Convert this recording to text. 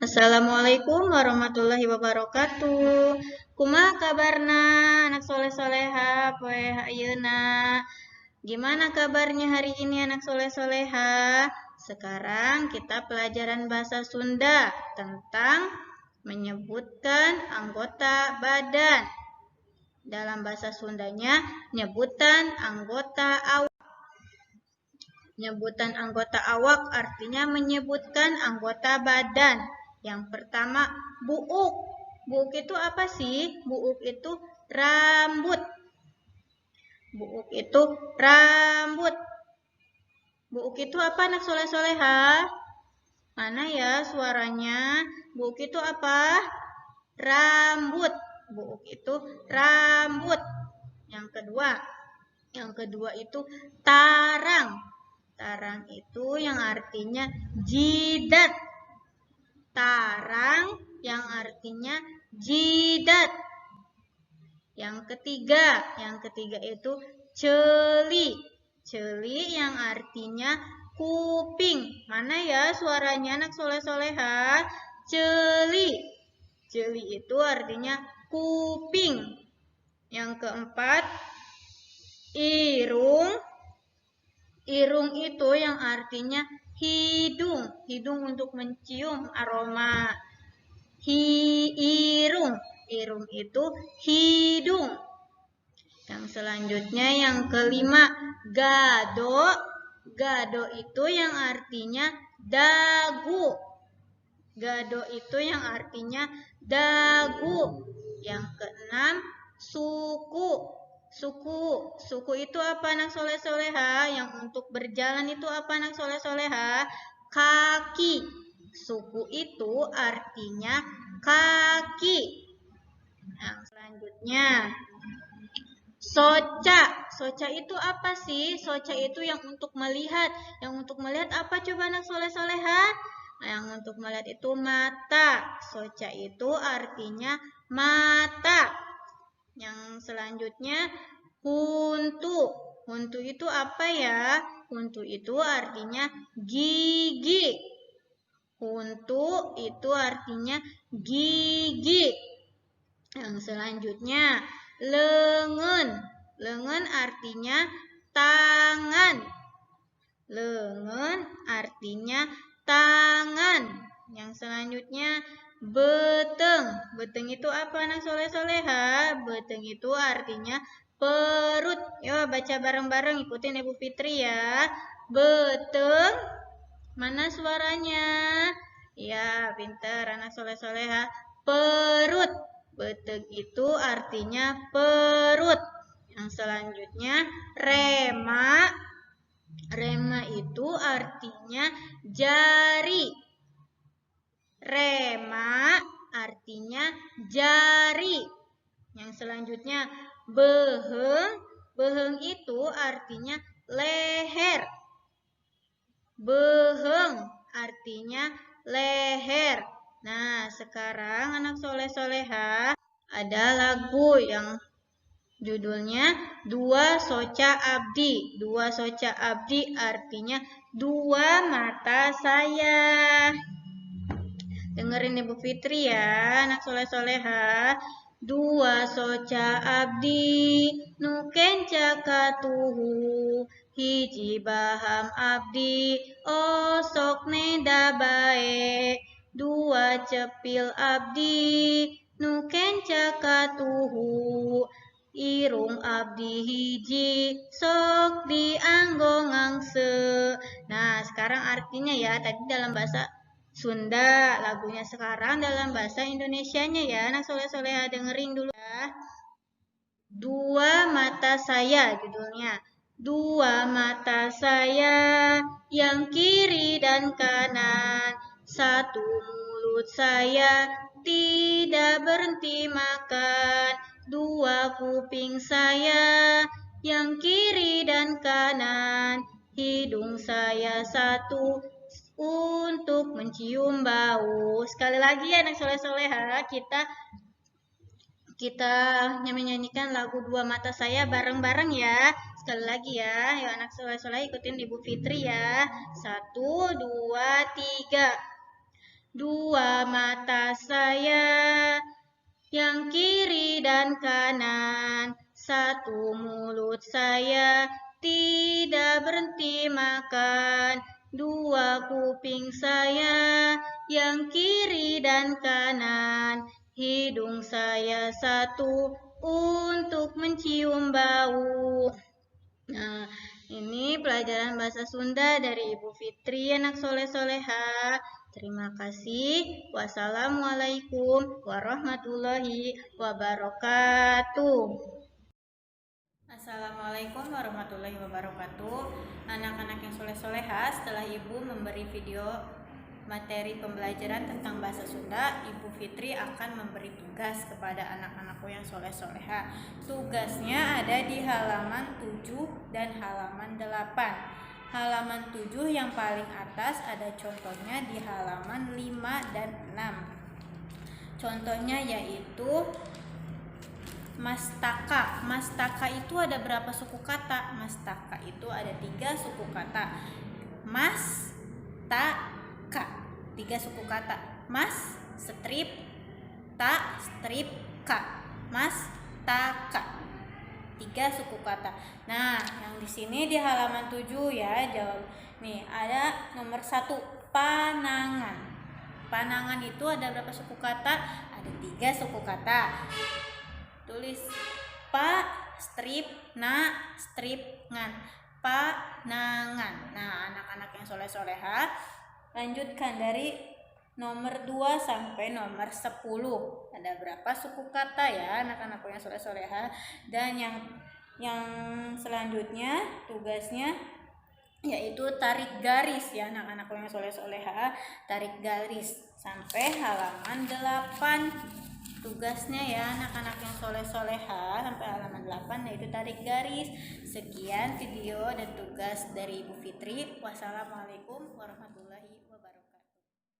Assalamualaikum warahmatullahi wabarakatuh. Kumaha kabarna anak soleh soleha poe ayeuna? Gimana kabarnya hari ini anak soleh soleha? Sekarang kita pelajaran bahasa Sunda tentang menyebutkan anggota badan. Dalam bahasa Sundanya, nyebutan anggota awak. Nyebutan anggota awak artinya menyebutkan anggota badan. Yang pertama, buuk. Buuk itu apa sih? Buuk itu rambut. Buuk itu rambut. Buuk itu apa anak soleh-soleha? Mana ya suaranya? Buuk itu apa? Rambut. Buuk itu rambut. Yang kedua itu tarang. Tarang itu yang artinya jidat. Tarang yang artinya jidat. Yang ketiga itu celi. Celi yang artinya kuping. Mana ya suaranya anak soleh-soleha? Celi. Celi itu artinya kuping. Yang keempat, irung. Irung itu yang artinya hidung. Hidung untuk mencium aroma. Irung. Irung itu hidung. Yang selanjutnya yang kelima, gado. Gado itu yang artinya dagu. Gado itu yang artinya dagu. Yang keenam, suku. Suku itu apa anak soleh-soleha? Yang untuk berjalan itu apa anak soleh-soleha? Kaki. Suku itu artinya kaki. Yang selanjutnya, soca. Soca itu apa sih? Soca itu yang untuk melihat. Yang untuk melihat apa coba anak soleh-soleha? Yang untuk melihat itu mata. Soca itu artinya mata. Yang selanjutnya, huntu. Huntu itu apa ya? Huntu itu artinya gigi. Huntu itu artinya gigi. Yang selanjutnya, lengan. Lengan artinya tangan. Lengan artinya tangan. Yang selanjutnya, beteng. Beteng itu apa anak soleh-soleha? Beteng itu artinya perut. Yuk baca bareng-bareng, ikutin Ibu Fitri ya. Beteng. Mana suaranya? Ya, pintar anak soleh-soleha. Perut. Beteng itu artinya perut. Yang selanjutnya, rema. Rema itu artinya jari. Rema artinya jari. Yang selanjutnya, beheng. Beheng itu artinya leher. Beheng artinya leher. Nah, sekarang anak soleh-soleha ada lagu yang judulnya Dua Soca Abdi. Dua Soca Abdi artinya dua mata saya. Dengerin Ibu Fitri ya, anak soleh-soleha. Dua soca abdi, nuken cakatuhu, hiji baham abdi, osok neda bae. Dua cepil abdi, nuken cakatuhu, irung abdi hiji, sok dianggo ngangse. Nah, sekarang artinya ya, tadi dalam bahasa Sunda, lagunya sekarang dalam bahasa Indonesianya ya. Nah, soleh-soleha dengerin dulu ya. Dua mata saya judulnya. Dua mata saya yang kiri dan kanan. Satu mulut saya tidak berhenti makan. Dua kuping saya yang kiri dan kanan. Hidung saya satu untuk mencium bau. Sekali lagi ya anak soleh-soleha, kita menyanyikan lagu Dua Mata Saya bareng-bareng ya. Sekali lagi ya, yuk anak soleh-soleh ikutin Ibu Fitri ya. 1, 2, 3. dua mata saya, yang kiri dan kanan, satu mulut saya, tidak berhenti makan, dua kuping saya, yang kiri dan kanan, hidung saya satu untuk mencium bau. Nah, ini pelajaran bahasa Sunda dari Ibu Fitri, anak soleh-soleha. Terima kasih. Wassalamualaikum warahmatullahi wabarakatuh. Assalamualaikum warahmatullahi wabarakatuh. Anak-anak yang soleh-soleha, setelah Ibu memberi video materi pembelajaran tentang bahasa Sunda, Ibu Fitri akan memberi tugas kepada anak-anakku yang soleh-soleha. Tugasnya ada di halaman 7 dan halaman 8. Halaman 7 yang paling atas ada contohnya di halaman 5 dan 6. Contohnya yaitu mastaka. Mastaka itu ada berapa suku kata? Mastaka itu ada 3 suku kata. Mas, ta, ka. 3 suku kata. Mas, strip, ta, strip, ka. Mas, ta, ka. 3 suku kata. Nah, yang di sini di halaman 7 ya, jawab. Nih, ada nomor 1, panangan. Panangan itu ada berapa suku kata? Ada 3 suku kata. Tulis pa, strip, na, strip, ngan. Panangan. Nah, anak-anak yang soleh-soleha, lanjutkan dari nomor 2 sampai nomor 10. Ada berapa suku kata ya anak-anakku yang soleh-soleha? Dan yang selanjutnya tugasnya yaitu tarik garis ya anak-anakku yang soleh-soleha, tarik garis sampai halaman 8. Tugasnya ya anak-anak yang soleh-soleha sampai halaman 8 yaitu tarik garis. Sekian video dan tugas dari Ibu Fitri. Wassalamualaikum warahmatullahi wabarakatuh.